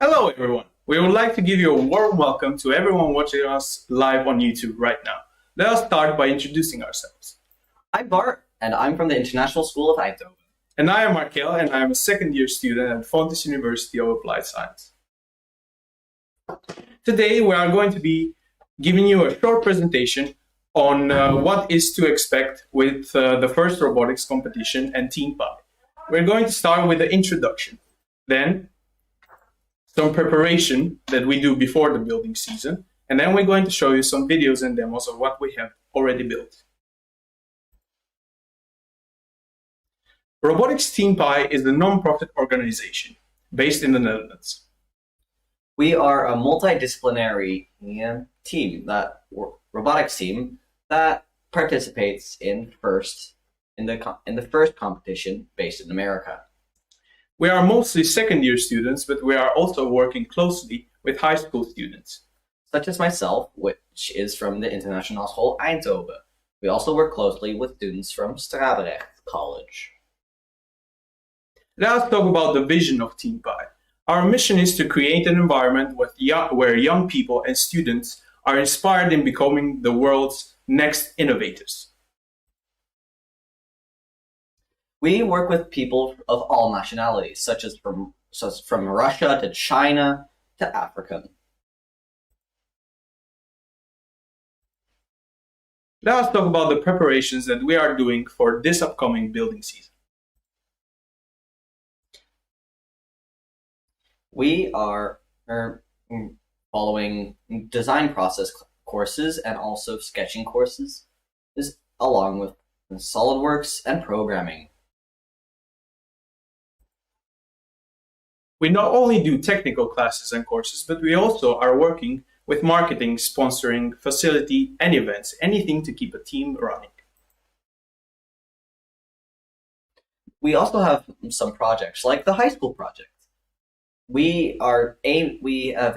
Hello, everyone. We would like to give you a warm welcome to everyone watching us live on YouTube right now. Let us start by introducing ourselves. I'm Bart, and I'm from the International School of Eindhoven. And I am Markel, and I am a second-year student at Fontys University of Applied Science. Today, we are going to be giving you a short presentation on what is to expect with the first robotics competition and Team Pi. We're going to start with the introduction, then some preparation that we do before the building season, and then we're going to show you some videos and demos of what we have already built. Robotics Team Pi is a non-profit organization based in the Netherlands. We are a multidisciplinary robotics team that participates in the first competition based in America. We are mostly second-year students, but we are also working closely with high school students. Such as myself, which is from the International School Eindhoven. We also work closely with students from Strabrecht College. Let us talk about the vision of Team Pi. Our mission is to create an environment where young people and students are inspired in becoming the world's next innovators. We work with people of all nationalities, such as from Russia to China to Africa. Let us talk about the preparations that we are doing for this upcoming building season. We are following design process courses and also sketching courses, along with SolidWorks and programming. We not only do technical classes and courses, but we also are working with marketing, sponsoring, facility, and events, anything to keep a team running. We also have some projects, like the high school project. We have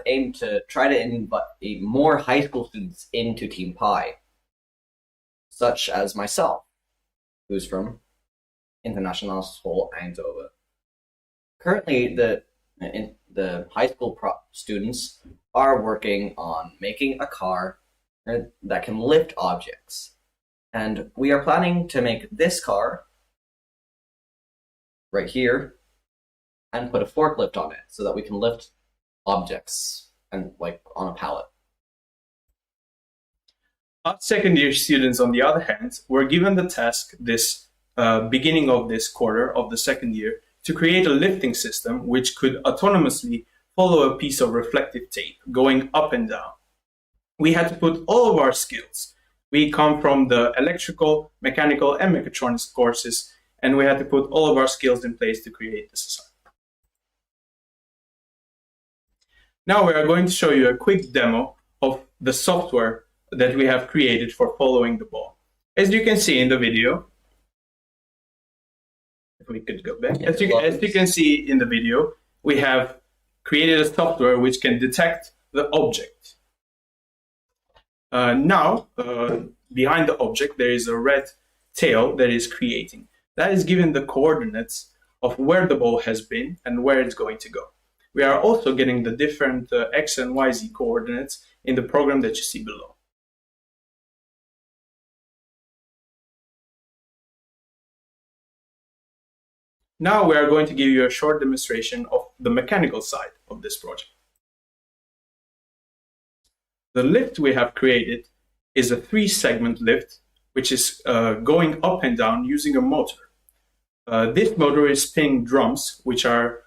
aimed to try to invite more high school students into Team Pi, such as myself, who's from International School Eindhoven. Currently, the high school students are working on making a car that can lift objects. And we are planning to make this car right here and put a forklift on it so that we can lift objects and like on a pallet. Us second-year students, on the other hand, were given the task this beginning of this quarter of the second year to create a lifting system which could autonomously follow a piece of reflective tape going up and down. We had to put all of our skills. We come from the electrical, mechanical, and mechatronics courses, and we had to put all of our skills in place to create this assignment. Now we are going to show you a quick demo of the software that we have created for following the ball. As you can see in the video, if we could go back, as you can see in the video, we have created a software which can detect the object. Now, behind the object, there is a red tail that is creating. That is given the coordinates of where the ball has been and where it's going to go. We are also getting the different X and YZ coordinates in the program that you see below. Now we are going to give you a short demonstration of the mechanical side of this project. The lift we have created is a 3-segment lift, which is going up and down using a motor. This motor is spinning drums, which are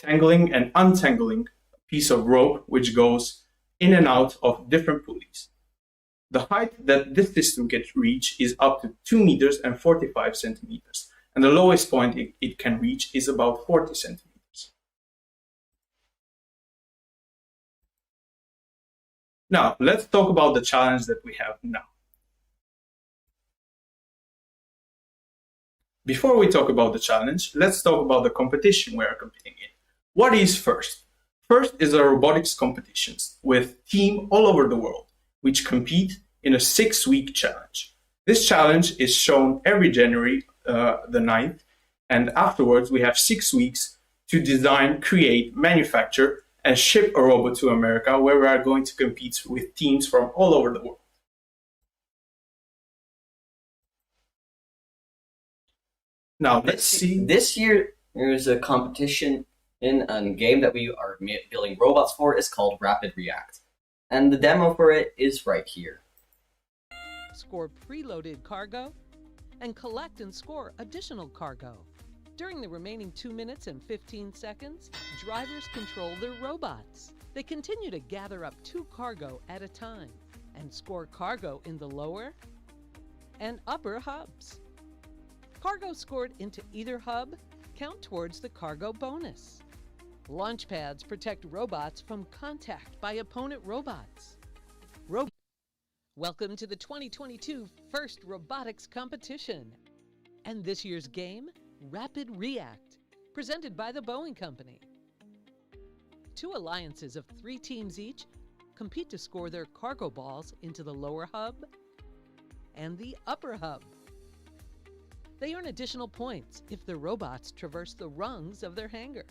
tangling and untangling a piece of rope, which goes in and out of different pulleys. The height that this system can reach is up to 2 meters and 45 centimeters, and the lowest point it can reach is about 40 centimeters. Now, let's talk about the challenge that we have now. Before we talk about the challenge, let's talk about the competition we are competing in. What is first? First is a robotics competitions with teams all over the world, which compete in a 6-week challenge. This challenge is shown every January the 9th, and afterwards we have 6 weeks to design, create, manufacture, and ship a robot to America, where we are going to compete with teams from all over the world. Now, let's see. This year, there's a competition in a game that we are building robots for. It's called Rapid React. And the demo for it is right here. Score preloaded cargo and collect and score additional cargo. During the remaining 2 minutes and 15 seconds, drivers control their robots. They continue to gather up 2 cargo at a time and score cargo in the lower and upper hubs. Cargo scored into either hub count towards the cargo bonus. Launch pads protect robots from contact by opponent robots. Welcome to the 2022 First Robotics Competition. And this year's game, Rapid React, presented by the Boeing Company. 2 alliances of 3 teams each compete to score their cargo balls into the lower hub and the upper hub. They earn additional points if the robots traverse the rungs of their hangar.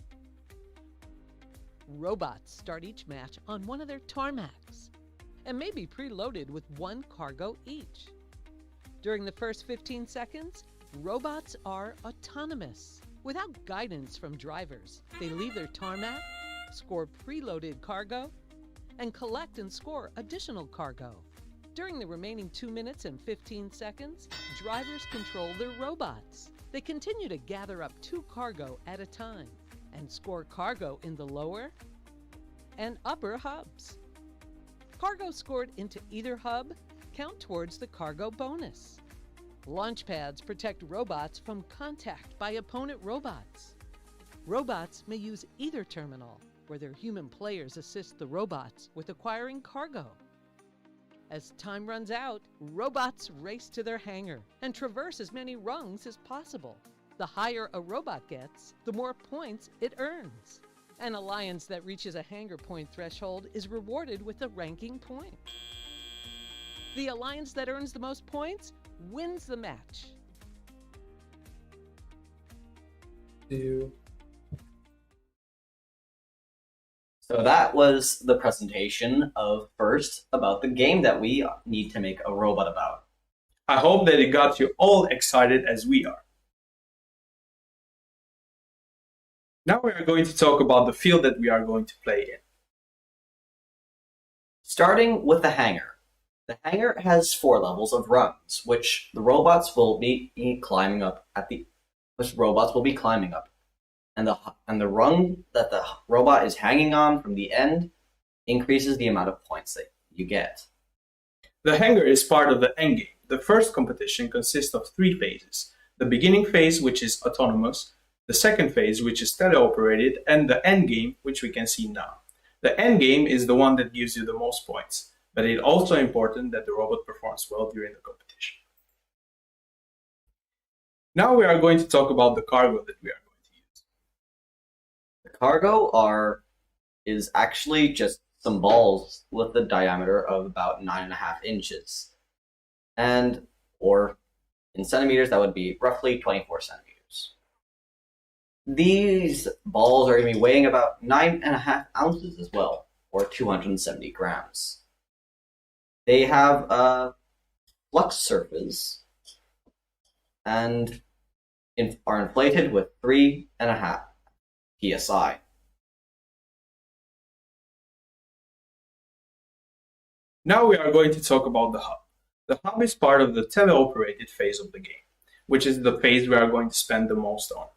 Robots start each match on one of their tarmacs and may be preloaded with 1 cargo each. During the first 15 seconds, robots are autonomous. Without guidance from drivers, they leave their tarmac, score preloaded cargo, and collect and score additional cargo. During the remaining 2 minutes and 15 seconds, drivers control their robots. They continue to gather up 2 cargo at a time and score cargo in the lower and upper hubs. Cargo scored into either hub count towards the cargo bonus. Launch pads protect robots from contact by opponent robots. Robots may use either terminal, where their human players assist the robots with acquiring cargo. As time runs out, robots race to their hangar and traverse as many rungs as possible. The higher a robot gets, the more points it earns. An alliance that reaches a hangar point threshold is rewarded with a ranking point. The alliance that earns the most points wins the match. So that was the presentation of First about the game that we need to make a robot about. I hope that it got you all excited as we are. Now we are going to talk about the field that we are going to play in. Starting with the hangar. The hangar has 4 levels of rungs, which the robots will be climbing up And the rung that the robot is hanging on from the end increases the amount of points that you get. The hangar is part of the endgame. The first competition consists of 3 phases. The beginning phase, which is autonomous, the second phase, which is teleoperated, and the endgame, which we can see now. The endgame is the one that gives you the most points, but it's also important that the robot performs well during the competition. Now we are going to talk about the cargo that we are going to use. The cargo is actually just some balls with a diameter of about 9.5 inches. Or in centimeters, that would be roughly 24 centimeters. These balls are going to be weighing about 9.5 ounces as well, or 270 grams. They have a flux surface and are inflated with 3.5 psi. Now we are going to talk about the hub. The hub is part of the teleoperated phase of the game, which is the phase we are going to spend the most on.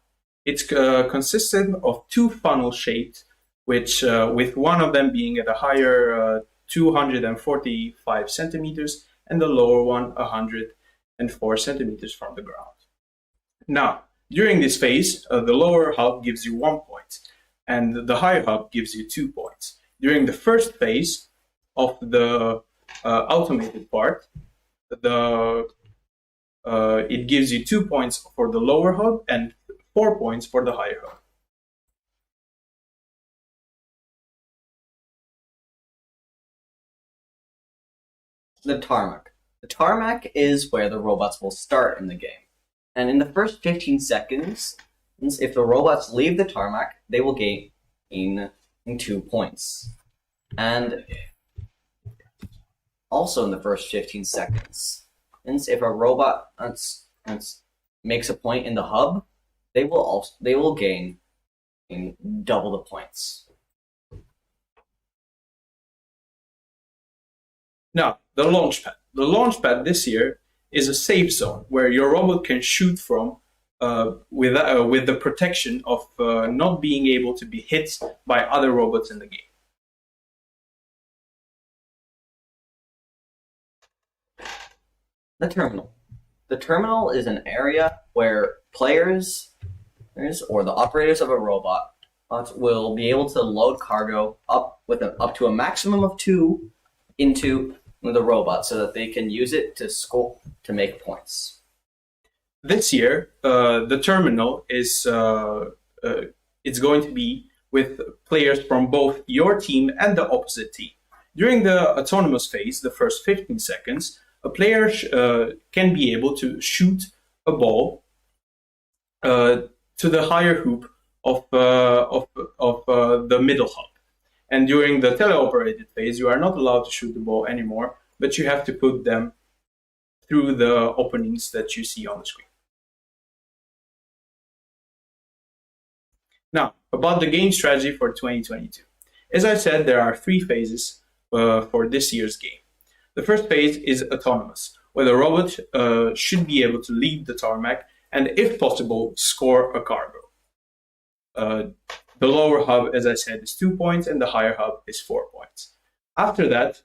It's consisted of 2 funnel shapes, which with one of them being at a higher 245 centimeters and the lower one 104 centimeters from the ground. Now, during this phase, the lower hub gives you 1 point, and the higher hub gives you 2 points. During the first phase of the automated part, it gives you 2 points for the lower hub and 4 points for the higher hub. The tarmac. The tarmac is where the robots will start in the game. And in the first 15 seconds, If the robots leave the tarmac, they will gain 2 points. And also in the first 15 seconds, if a robot makes a point in the hub, they will gain double the points. Now, the launch pad. The launch pad this year is a safe zone where your robot can shoot from with the protection of not being able to be hit by other robots in the game. The terminal. The terminal is an area where players or the operators of a robot will be able to load cargo up to a maximum of 2 into the robot so that they can use it to make points. This year, the terminal is it's going to be with players from both your team and the opposite team. During the autonomous phase, the first 15 seconds, a player can be able to shoot a ball to the higher hoop of the middle hub. And during the teleoperated phase, you are not allowed to shoot the ball anymore, but you have to put them through the openings that you see on the screen. Now, about the game strategy for 2022. As I said, there are 3 phases for this year's game. The first phase is autonomous, where the robot should be able to leave the tarmac and, if possible, score a cargo. The lower hub, as I said, is 2 points, and the higher hub is 4 points. After that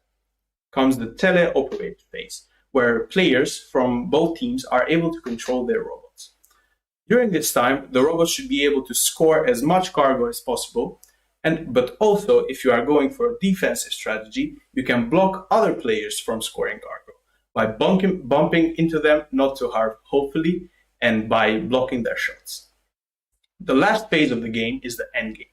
comes the teleoperated phase, where players from both teams are able to control their robots. During this time, the robots should be able to score as much cargo as possible, but also, if you are going for a defensive strategy, you can block other players from scoring cargo by bumping into them, not too hard, hopefully, and by blocking their shots. The last phase of the game is the end game.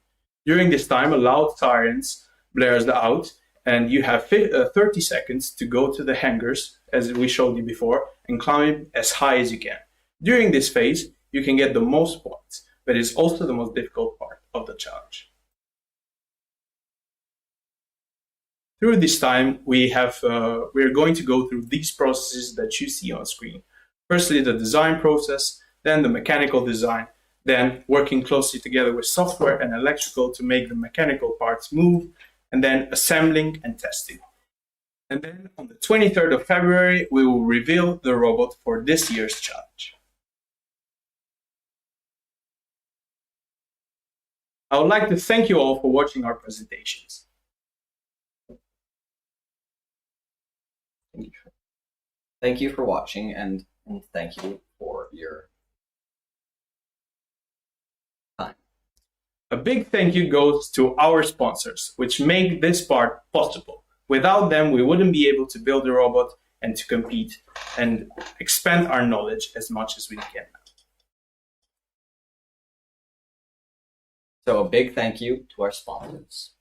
During this time, a loud sirens blares out, and you have 30 seconds to go to the hangars, as we showed you before, and climb as high as you can. During this phase, you can get the most points, but it's also the most difficult part of the challenge. Through this time, we're going to go through these processes that you see on screen. Firstly, the design process, then the mechanical design, then working closely together with software and electrical to make the mechanical parts move, and then assembling and testing. And then on the 23rd of February, we will reveal the robot for this year's challenge. I would like to thank you all for watching our presentations. Thank you for watching, and thank you for your time. A big thank you goes to our sponsors, which make this part possible. Without them, we wouldn't be able to build a robot and to compete and expand our knowledge as much as we can now. So a big thank you to our sponsors.